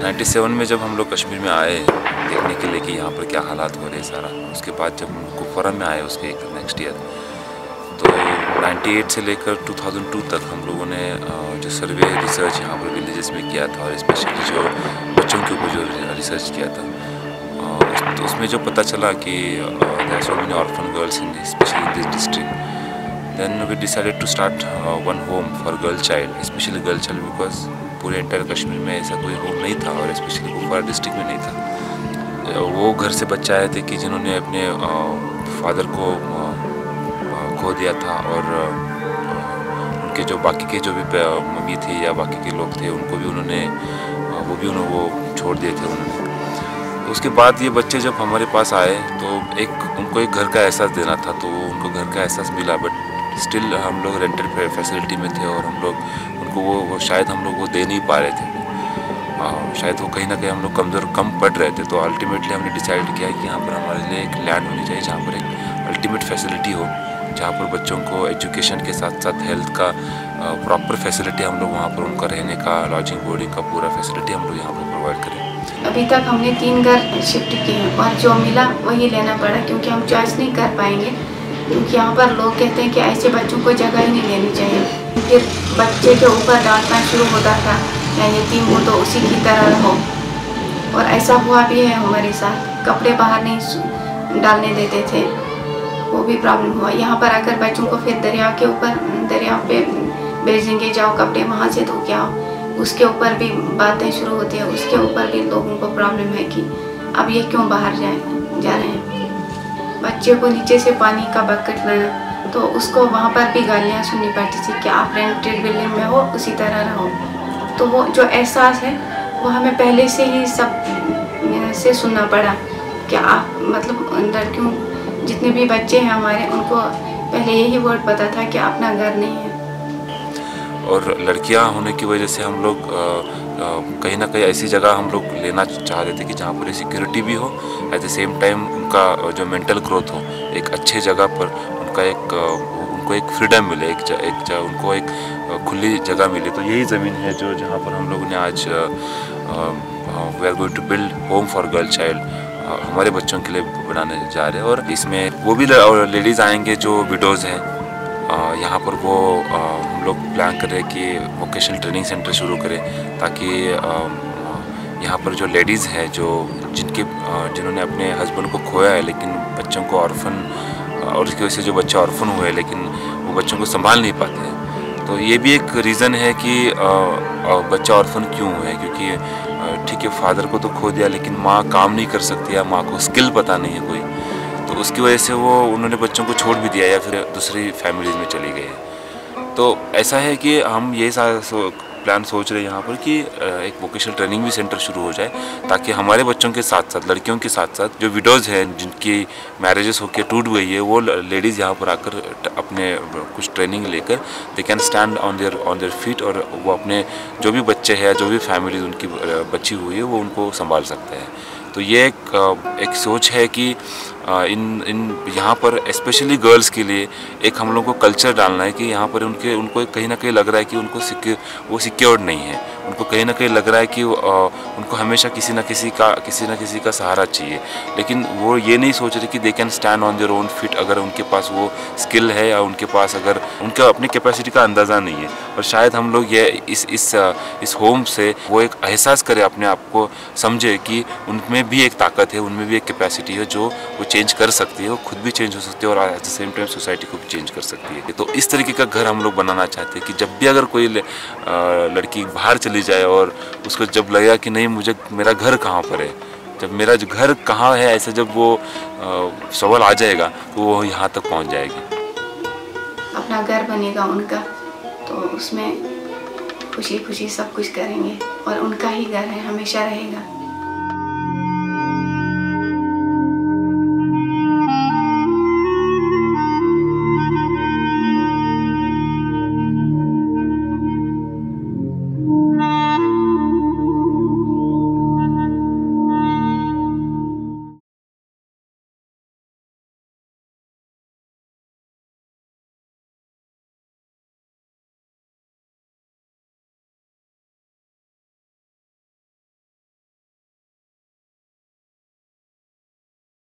97 में जब हम लोग कश्मीर में आए देखने के लिए कि यहाँ पर क्या हालात हो रहे हैं सारा, उसके बाद जब कुपवारा में आए उसके एक नेक्स्ट ईयर, तो 98 से लेकर 2002 तक हम लोगों ने जो सर्वे रिसर्च यहाँ पर विलेजेस में किया था और स्पेशली जो बच्चों के ऊपर जो रिसर्च किया था, तो उसमें जो पता चला कि there are so many orphan girls in specially this district, then we decided to start one home for girl child, specially girl child, because पूरे इंटर कश्मीर में ऐसा कोई होम नहीं था और स्पेशली कुपवारा डिस्ट्रिक्ट में नहीं था। वो घर से बच्चे आए थे कि जिन्होंने अपने फादर को खो दिया था और उनके जो बाकी के जो भी मम्मी थी या बाकी के लोग थे उनको भी उन्होंने वो छोड़ दिए थे उन्होंने। तो उसके बाद ये बच्चे जब हमारे पास आए तो उनको एक घर का एहसास देना था, तो उनको घर का एहसास मिला, बट स्टिल हम लोग रेंटेड फैसिलिटी में थे और हम लोग उनको वो शायद हम लोग वो दे नहीं पा रहे थे, शायद वो कहीं ना कहीं हम लोग कम पड़ रहे थे। तो अल्टीमेटली हमने डिसाइड किया कि यहाँ पर हमारे लिए एक लैंड होनी चाहिए जहाँ पर एक अल्टीमेट फैसिलिटी हो, जहाँ पर बच्चों को एजुकेशन के साथ साथ हेल्थ का प्रॉपर फैसिलिटी हम लोग वहाँ पर उनका रहने का, लॉजिंग बोर्डिंग का पूरा फैसिलिटी हम लोग यहाँ पर प्रोवाइड करें। अभी तक हमने 3 घर शिफ्ट किए हैं और जो मिला वही लेना पड़ा, क्योंकि हम चॉइस नहीं कर पाएंगे, क्योंकि यहाँ पर लोग कहते हैं कि ऐसे बच्चों को जगह ही नहीं लेनी चाहिए। फिर बच्चे के ऊपर डांटना शुरू होता था, या यतीम हो तो उसी की तरह रहो, और ऐसा हुआ भी है हमारे साथ। कपड़े बाहर नहीं डालने देते थे, वो भी प्रॉब्लम हुआ। यहाँ पर आकर बच्चों को फिर दरिया पे भेज देंगे, जाओ कपड़े वहाँ से धो के आओ, उसके ऊपर भी बातें शुरू होती है। उसके ऊपर भी लोगों को प्रॉब्लम है कि अब ये क्यों बाहर जा रहे हैं। बच्चे को नीचे से पानी का बकेट लाना, तो उसको वहाँ पर भी गालियाँ सुननी पड़ती थी कि आप रेंटेड बिल्डिंग में हो, उसी तरह रहो। तो वो जो एहसास है वो हमें पहले से ही सब से सुनना पड़ा कि आप मतलब लड़कियों जितने भी बच्चे हैं हमारे, उनको पहले यही वर्ड पता था कि अपना घर नहीं है। और लड़कियां होने की वजह से हम लोग कहीं ना कहीं ऐसी जगह हम लोग लेना चाह रहे थे कि जहाँ पर सिक्योरिटी भी हो, एट द सेम टाइम उनका जो मेंटल ग्रोथ हो, एक अच्छे जगह पर उनको एक फ्रीडम मिले, उनको एक खुली जगह मिले। तो यही ज़मीन है जहाँ पर हम लोगों ने आज we are going to build home for girl child, हमारे बच्चों के लिए बनाने जा रहे हैं। और इसमें वो भी लेडीज़ आएंगे जो विडोज़ हैं। यहाँ पर वो हम लोग प्लान कर रहे हैं कि वोकेशनल ट्रेनिंग सेंटर शुरू करें, ताकि यहाँ पर जो लेडीज़ हैं जिन्होंने अपने हस्बैंड को खोया है, लेकिन बच्चों को और उसकी वजह से जो बच्चे ऑर्फन हुए लेकिन वो बच्चों को संभाल नहीं पाते हैं। तो ये भी एक रीज़न है कि बच्चा ऑर्फन क्यों हुए, क्योंकि ठीक है फादर को तो खो दिया लेकिन माँ काम नहीं कर सकती या माँ को स्किल पता नहीं है कोई, तो उसकी वजह से उन्होंने बच्चों को छोड़ भी दिया या फिर दूसरी फैमिलीज में चली गई। तो ऐसा है कि हम ये सारा प्लान सोच रहे हैं यहाँ पर कि एक वोकेशनल ट्रेनिंग भी सेंटर शुरू हो जाए, ताकि हमारे बच्चों के साथ साथ लड़कियों के साथ साथ जो विडोज़ हैं जिनकी मैरिजेस होकर टूट गई है, वो लेडीज़ यहाँ पर आकर अपने कुछ ट्रेनिंग लेकर they can stand on their feet, और वो अपने जो भी बच्चे हैं, जो भी फैमिलीज उनकी बची हुई है, वो उनको संभाल सकते हैं। तो ये एक सोच है कि यहाँ पर स्पेशली गर्ल्स के लिए एक हम लोग को कल्चर डालना है कि यहाँ पर उनको कहीं ना कहीं लग रहा है कि वो सिक्योर्ड नहीं है, उनको कहीं ना कहीं लग रहा है कि उनको हमेशा किसी ना किसी का सहारा चाहिए, लेकिन वो ये नहीं सोच रहे कि they can stand on their own feet, अगर उनके पास वो स्किल है या उनके पास अगर उनका अपनी कैपेसिटी का अंदाज़ा नहीं है। और शायद हम लोग ये इस होम से वो एक एहसास करें, अपने आप को समझे कि उनमें भी एक ताकत है, उनमें भी एक कैपेसिटी है जो वो चेंज कर सकती है, वो खुद भी चेंज हो सकती है और at the same time society को भी चेंज कर सकती है। तो इस तरीके का घर हम लोग बनाना चाहते हैं कि जब भी अगर कोई लड़की बाहर चली जाए और उसको जब लगेगा कि नहीं मेरा घर कहाँ पर है, जब मेरा घर कहाँ है, ऐसे जब वो सवाल आ जाएगा तो वो यहाँ तक पहुँच जाएगी। अपना घर बनेगा उनका, तो उसमें खुशी खुशी सब कुछ करेंगे और उनका ही घर है, हमेशा रहेगा।